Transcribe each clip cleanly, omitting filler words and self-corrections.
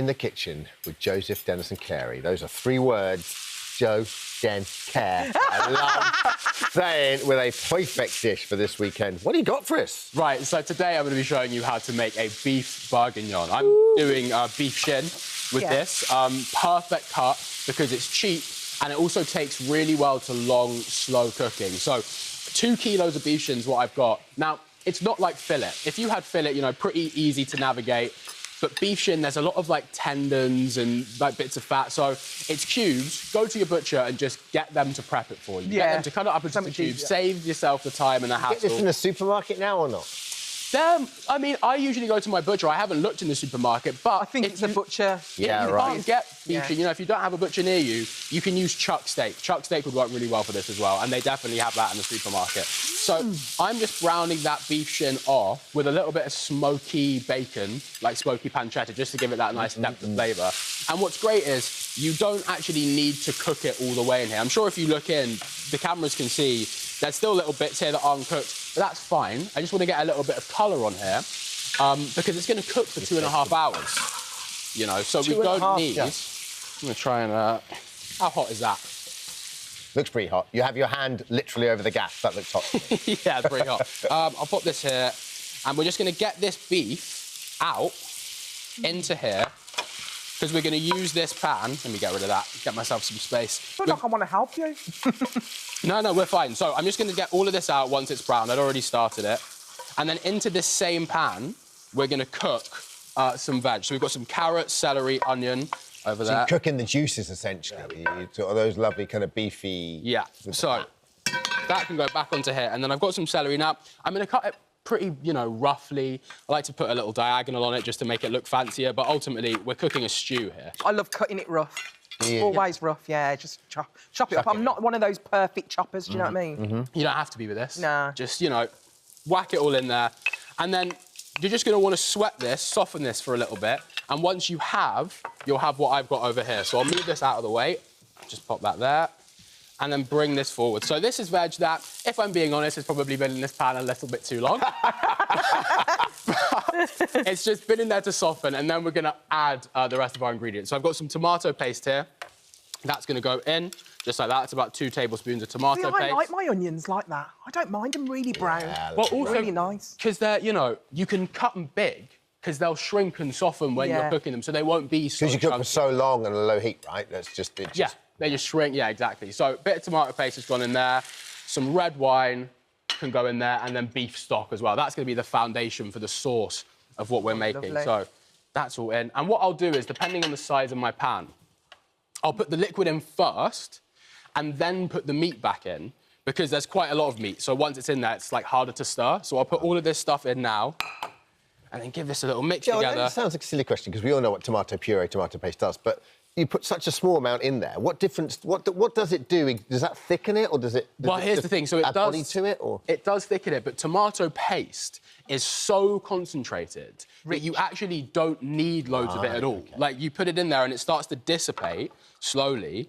the kitchen with Joseph, Denison, Carey. Those are 3 words. Joe, Den, Care. I love saying with a perfect dish for this weekend. What do you got for us? Right, so today I'm going to be showing you how to make a beef bourguignon. I'm doing beef shin with this. Perfect cut because it's cheap and it also takes really well to long, slow cooking. So 2 kilos of beef shin's what I've got. Now, it's not like fillet. If you had fillet, you know, pretty easy to navigate. But beef shin, there's a lot of, like, tendons and, like, bits of fat. So it's cubes. Go to your butcher and just get them to prep it for you. Get them to cut it up into cubes. Save yourself the time and the hassle. Get this in the supermarket now or not? I mean, I usually go to my butcher. I haven't looked in the supermarket, but... I think it's a butcher. Yeah, you right. can't get beef shin. You know, if you don't have a butcher near you, you can use chuck steak. Chuck steak would work really well for this as well, and they definitely have that in the supermarket. So I'm just browning that beef shin off with a little bit of smoky bacon, like smoky pancetta, just to give it that nice depth of flavour. And what's great is you don't actually need to cook it all the way in here. I'm sure if you look in, the cameras can see there's still little bits here that aren't cooked, but that's fine. I just want to get a little bit of colour on here because it's going to cook for 2.5 hours, you know, so we don't need... I'm going to try and... how hot is that? Looks pretty hot. You have your hand literally over the gas. That looks hot. Yeah, it's pretty hot. I'll put this here, and we're just going to get this beef out into here because we're going to use this pan. Let me get rid of that, get myself some space. I feel like I want to help you. No, we're fine. So I'm just going to get all of this out once it's brown. I'd already started it. And then into this same pan, we're going to cook some veg. So we've got some carrots, celery, onion over there. So you're cooking the juices, essentially. You sort of those lovely kind of beefy... Yeah, so that can go back onto here. And then I've got some celery. Now, I'm going to cut it pretty, you know, roughly. I like to put a little diagonal on it just to make it look fancier, but ultimately, we're cooking a stew here. I love cutting it rough. Yeah. Always rough, yeah. Just chop it up. I'm not one of those perfect choppers, do you know what I mean? You don't have to be with this. Nah. Just, you know, whack it all in there. And then you're just going to want to sweat this, soften this for a little bit. And once you have, you'll have what I've got over here. So I'll move this out of the way. Just pop that there. And then bring this forward. So this is veg that, if I'm being honest, has probably been in this pan a little bit too long. It's just been in there to soften, and then we're going to add the rest of our ingredients. So I've got some tomato paste here. That's going to go in, just like that. It's about 2 tablespoons of tomato paste. I like my onions like that. I don't mind them really brown. Yeah, well, also, really nice. Because they're, you know, you can cut them big, because they'll shrink and soften when you're cooking them, so they won't be so Because you cook for so long on a low heat, right? That's just... Yeah, they just shrink, yeah, exactly. So a bit of tomato paste has gone in there, some red wine can go in there, and then beef stock as well. That's going to be the foundation for the sauce of what we're making. Lovely. So that's all in. And what I'll do is, depending on the size of my pan, I'll put the liquid in first and then put the meat back in, because there's quite a lot of meat. So once it's in there, it's, like, harder to stir. So I'll put all of this stuff in now and then give this a little mix together. It sounds like a silly question, because we all know what tomato puree, tomato paste does, but you put such a small amount in there. What difference... What does it do? Does that thicken it, or does it... Well, here's the thing. So it add does... body to it, or...? It does thicken it, but tomato paste is so concentrated that you actually don't need loads of it at all. Okay. Like, you put it in there and it starts to dissipate slowly.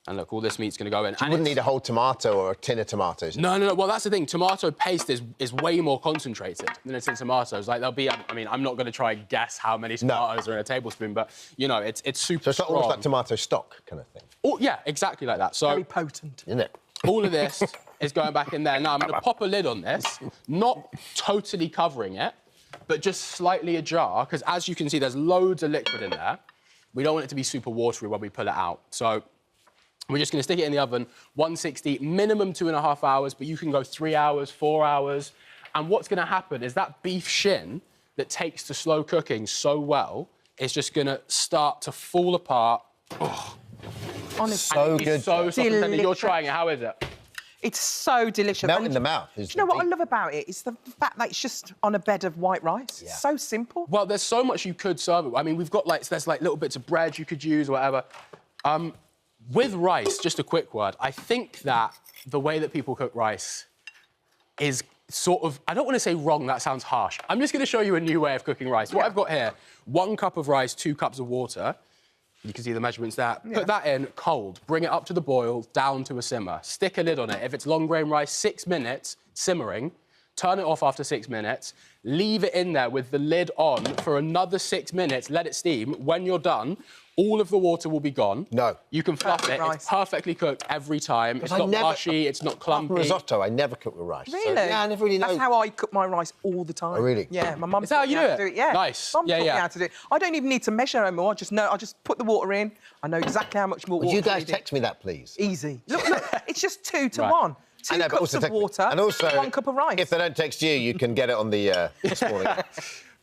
And look, all this meat's going to go in. You wouldn't need a whole tomato or a tin of tomatoes. No. Well, that's the thing. Tomato paste is way more concentrated than it's in tomatoes. Like, there'll be... I mean, I'm not going to try and guess how many tomatoes are in a tablespoon, but, you know, it's super So it's not almost like tomato stock kind of thing? Oh, yeah, exactly like that. So... Very potent. Isn't it? All of this is going back in there. Now, I'm going to pop a lid on this, not totally covering it, but just slightly ajar, because as you can see, there's loads of liquid in there. We don't want it to be super watery when we pull it out. So we're just going to stick it in the oven, 160, minimum 2.5 hours, but you can go 3 hours, 4 hours. And what's going to happen is that beef shin that takes to slow cooking so well is just going to start to fall apart. Oh. Honestly. So good. So soft and tender. You're trying it. How is it? It's so delicious. Melt in the mouth. Do you know what I love about it? It's the fact that it's just on a bed of white rice. Yeah. It's so simple. Well, there's so much you could serve it. I mean, we've got, like, there's, like, little bits of bread you could use or whatever. With rice, just a quick word, I think that the way that people cook rice is sort of... I don't want to say wrong, that sounds harsh. I'm just going to show you a new way of cooking rice. What I've got here, 1 cup of rice, 2 cups of water. You can see the measurements there. Yeah. Put that in cold, bring it up to the boil, down to a simmer. Stick a lid on it. If it's long grain rice, 6 minutes simmering, turn it off after 6 minutes, leave it in there with the lid on for another 6 minutes, let it steam. When you're done, all of the water will be gone. No. You can fluff it. Rice. It's perfectly cooked every time. It's not mushy, it's not clumpy. Risotto, I never cook with rice. Really? So, yeah, I never really know. That's how I cook my rice all the time. Oh, really? Yeah, my mum. Is that how you do it? Yeah. Nice. Mum taught me Yeah. how to do it. I don't even need to measure anymore. I just know. I just put the water in. I know exactly how much more water. Would you guys needed. text me that, please? Easy. Look, it's just 2 to Right. 1. I 2 know, but cups also of text me. water, And also, 1 cup of rice. If they don't text you, you can get it on the this morning app.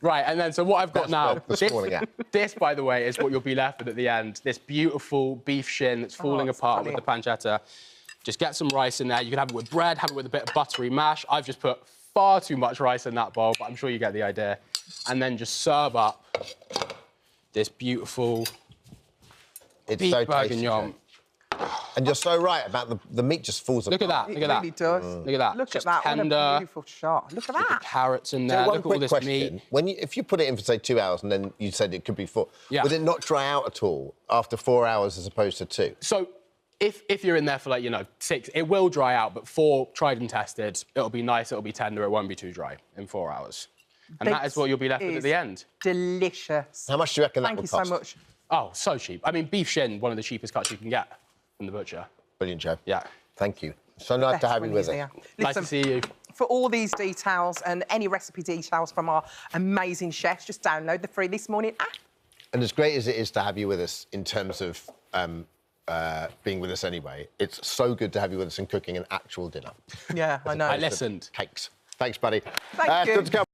Right, and then so what I've got now, This morning app. this, by the way, is what you'll be left with at the end. This beautiful beef shin that's falling it's apart funny. with the pancetta. Just get some rice in there. You can have it with bread, have it with a bit of buttery mash. I've just put far too much rice in that bowl, but I'm sure you get the idea. And then just serve up this beautiful It's beef so tasty. bourguignon. And you're so right about the meat just falls Look at apart. that, It look at really that. does. Look at that. Look Just at that. tender. What a beautiful shot. Look at that. Carrots in So there. one Look at all quick this question. meat. If you put it in for, say, 2 hours and then you said it could be 4, Yeah. would it not dry out at all after 4 hours as opposed to 2? So if you're in there for, like, 6, it will dry out, but 4, tried and tested, it'll be nice, it'll be tender, it won't be too dry in 4 hours. And that is what you'll be left with at the end. Delicious. How much do you reckon that Thank would you cost? so much. Oh, so cheap. I mean, beef shin, one of the cheapest cuts you can get from the butcher. Brilliant, Joe. Yeah. Thank you. So nice to Best have you when with he's us. here. Nice to Listen, see you. for all these details and any recipe details from our amazing chefs, just download the Free This Morning app. And as great as it is to have you with us in terms of being with us anyway, it's so good to have you with us and cooking an actual dinner. Yeah, I know. I listened. Cakes. Thanks, buddy. Thank you. Still to come.